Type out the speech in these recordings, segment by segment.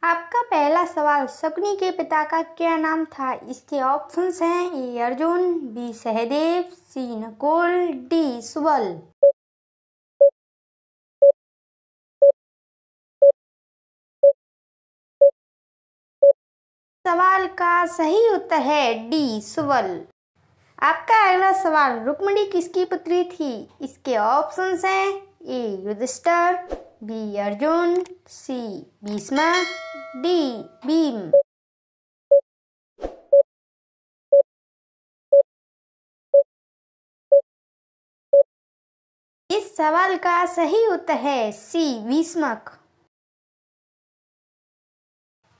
आपका पहला सवाल, शकुनी के पिता का क्या नाम था? इसके ऑप्शंस हैं ए अर्जुन, बी सहदेव, सी नकुल, डी सुबल। सवाल का सही उत्तर है डी सुबल। आपका अगला सवाल, रुक्मिणी किसकी पुत्री थी? इसके ऑप्शंस हैं ए युधिष्ठिर, बी अर्जुन, सी भीष्म, डी भीम। इस सवाल का सही उत्तर है सी भीष्मक।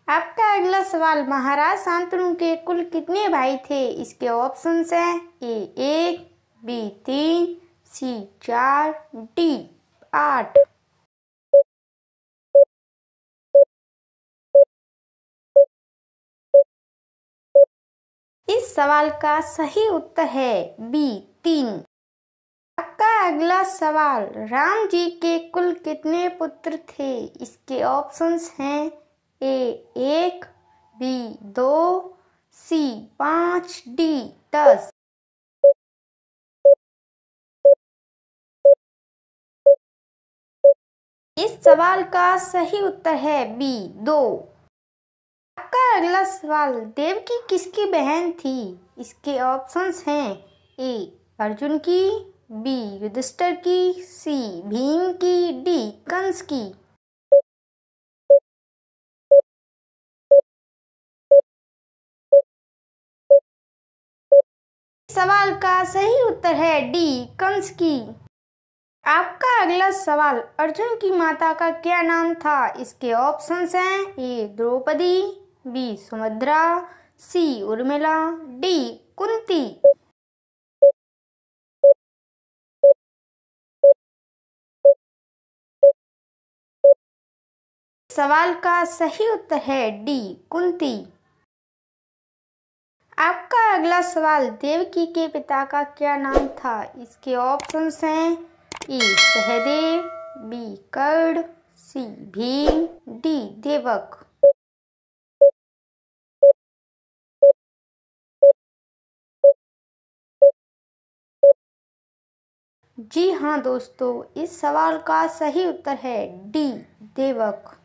आपका अगला सवाल, महाराज शांतनु के कुल कितने भाई थे? इसके ऑप्शंस हैं ए 1, बी 3, सी 4, डी 8। इस सवाल का सही उत्तर है बी 3। आपका अगला सवाल, राम जी के कुल कितने पुत्र थे? इसके ऑप्शंस हैं ए 1, बी 2, सी 5, डी 10। इस सवाल का सही उत्तर है बी 2। आपका अगला सवाल, देवकी किसकी बहन थी? इसके ऑप्शंस हैं ए अर्जुन की, बी युधिष्ठिर की, सी भीम की, डी कंस की। सवाल का सही उत्तर है डी कंस की। आपका अगला सवाल, अर्जुन की माता का क्या नाम था? इसके ऑप्शंस हैं ए द्रौपदी, बी सुभद्रा, सी उर्मिला, डी कुंती। सवाल का सही उत्तर है डी कुंती। आपका अगला सवाल, देवकी के पिता का क्या नाम था? इसके ऑप्शंस हैं ए सहदेव, बी कर्ण, सी भीम, डी देवक। जी हाँ दोस्तों, इस सवाल का सही उत्तर है डी देवक।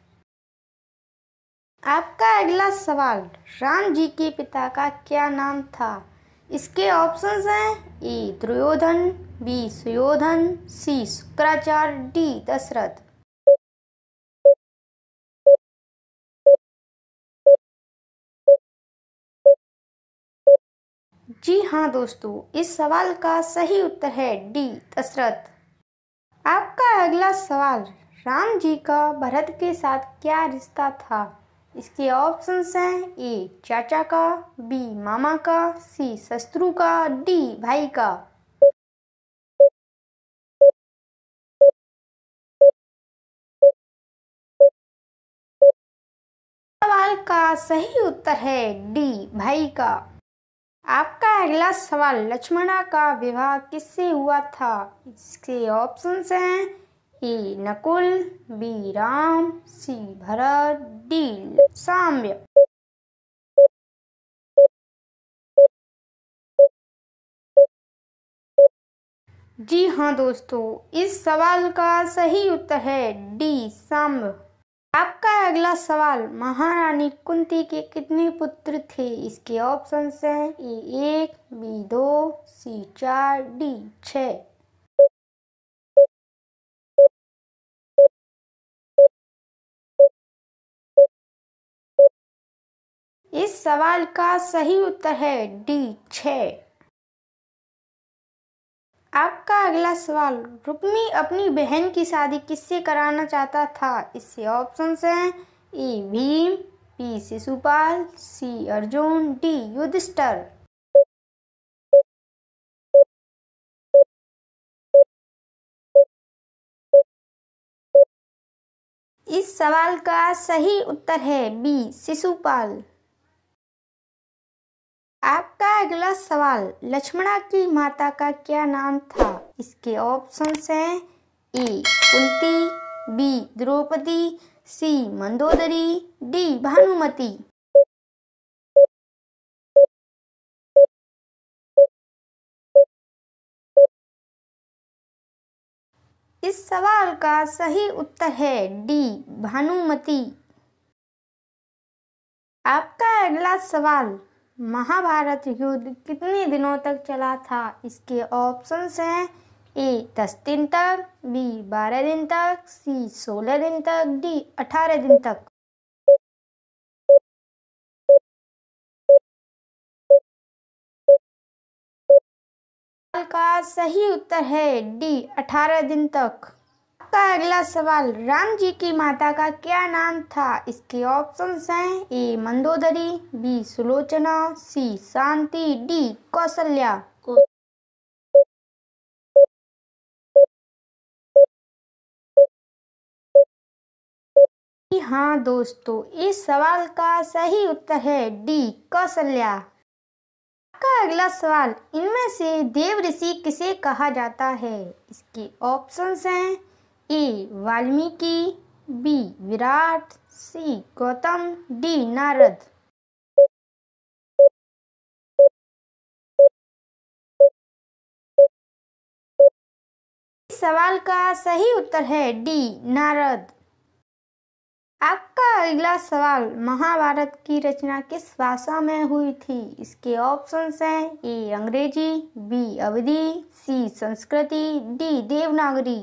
आपका अगला सवाल, राम जी के पिता का क्या नाम था? इसके ऑप्शंस हैं ए दुर्योधन, बी सुयोधन, सी शुक्राचार्य, डी दशरथ। जी हाँ दोस्तों, इस सवाल का सही उत्तर है डी दशरथ। आपका अगला सवाल, राम जी का भरत के साथ क्या रिश्ता था? इसके ऑप्शंस हैं ए चाचा का, बी मामा का, सी ससुर का, डी भाई का। सवाल का सही उत्तर है डी भाई का। आपका अगला सवाल, लक्ष्मणा का विवाह किससे हुआ था? इसके ऑप्शंस हैं ए नकुल, बी राम, सी भरत, डी साम्य। जी हाँ दोस्तों, इस सवाल का सही उत्तर है डी साम्य। आपका अगला सवाल, महारानी कुंती के कितने पुत्र थे? इसके ऑप्शंस हैं ए 1, बी 2, सी 4, डी 6। इस सवाल का सही उत्तर है डी 6। आपका अगला सवाल, रुक्मी अपनी बहन की शादी किससे कराना चाहता था? इससे ऑप्शंस हैं ए भीम, बी शिशुपाल, सी अर्जुन, डी युधिष्ठिर। इस सवाल का सही उत्तर है बी शिशुपाल। आपका अगला सवाल, लक्ष्मणा की माता का क्या नाम था? इसके ऑप्शंस हैं ए कुंती, बी द्रौपदी, सी मंदोदरी, डी भानुमति। इस सवाल का सही उत्तर है डी भानुमति। आपका अगला सवाल, महाभारत युद्ध कितने दिनों तक चला था? इसके ऑप्शंस हैं ए 10 दिन तक, बी 12 दिन तक, सी 16 दिन तक, डी 18 दिन तक। का सही उत्तर है डी 18 दिन तक। आपका अगला सवाल, राम जी की माता का क्या नाम था? इसके ऑप्शंस हैं ए मंदोदरी, बी सुलोचना, सी शांति, डी कौशल्या। हाँ दोस्तों, इस सवाल का सही उत्तर है डी कौशल्या। आपका अगला सवाल, इनमें से देव ऋषि किसे कहा जाता है? इसके ऑप्शंस हैं ए वाल्मीकि, बी विराट, सी गौतम, डी नारद। इस सवाल का सही उत्तर है डी नारद। आपका अगला सवाल, महाभारत की रचना किस भाषा में हुई थी? इसके ऑप्शंस हैं ए अंग्रेजी, बी अवधी, सी संस्कृति, डी देवनागरी।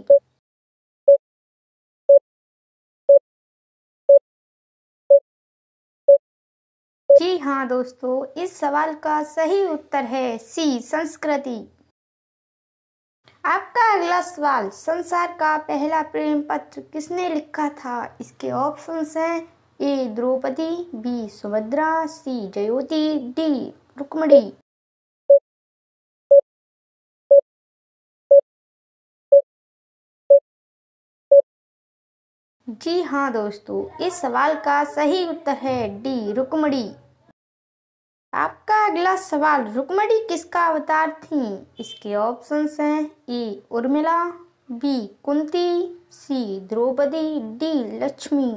जी हाँ दोस्तों, इस सवाल का सही उत्तर है सी संस्कृति। आपका अगला सवाल, संसार का पहला प्रेम पत्र किसने लिखा था? इसके ऑप्शंस हैं ए द्रौपदी, बी सुभद्रा, सी जयोति, डी रुक्मिणी। जी हाँ दोस्तों, इस सवाल का सही उत्तर है डी रुक्मिणी। आपका अगला सवाल, रुक्मिणी किसका अवतार थी? इसके ऑप्शंस हैं ए उर्मिला, बी कुंती, सी द्रौपदी, डी लक्ष्मी।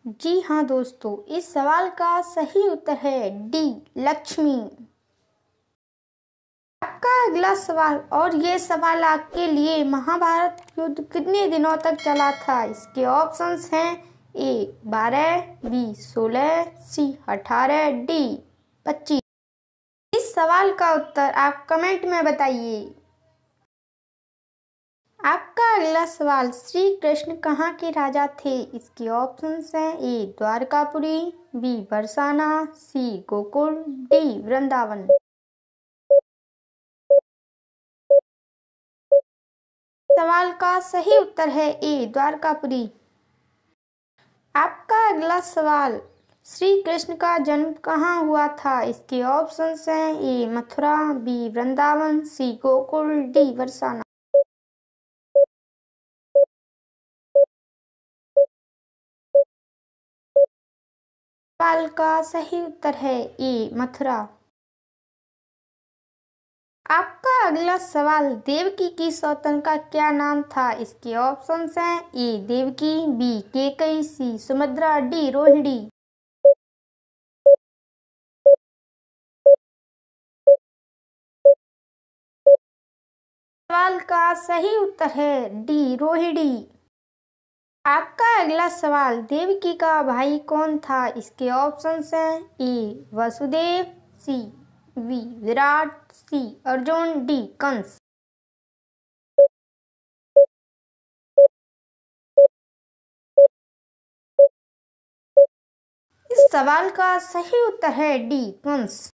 जी हाँ दोस्तों, इस सवाल का सही उत्तर है डी लक्ष्मी। आपका अगला सवाल, और ये सवाल आपके लिए, महाभारत युद्ध कितने दिनों तक चला था? इसके ऑप्शंस हैं ए 12, बी 16, सी 18, डी 25। इस सवाल का उत्तर आप कमेंट में बताइए। आपका अगला सवाल, श्री कृष्ण कहाँ के राजा थे? इसके ऑप्शंस हैं ए द्वारकापुरी, बी बरसाना, सी गोकुल, डी वृंदावन। सवाल का सही उत्तर है ए द्वारकापुरी। आपका अगला सवाल, श्री कृष्ण का जन्म कहाँ हुआ था? इसके ऑप्शंस हैं ए मथुरा, बी वृंदावन, सी गोकुल, डी बरसाना। सवाल का सही उत्तर है ए मथुरा। आपका अगला सवाल, देवकी की सौतन का क्या नाम था? इसके ऑप्शंस हैं ए देवकी, बी केकई, सी सुभद्रा, डी रोहिणी। सवाल का सही उत्तर है डी रोहिणी। आपका अगला सवाल, देवकी का भाई कौन था? इसके ऑप्शंस हैं a Vasudev, c v Virat, c Arjun, d Kansa. इस सवाल का सही उत्तर है डी कंस।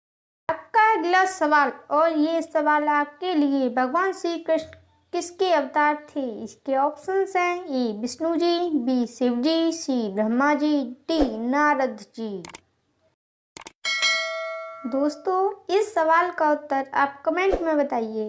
आपका अगला सवाल, और ये सवाल आपके लिए, भगवान श्री कृष्ण किसके अवतार थे? इसके ऑप्शंस हैं ए विष्णु जी, बी शिव जी, सी ब्रह्मा जी, डी नारद जी। दोस्तों, इस सवाल का उत्तर आप कमेंट में बताइए।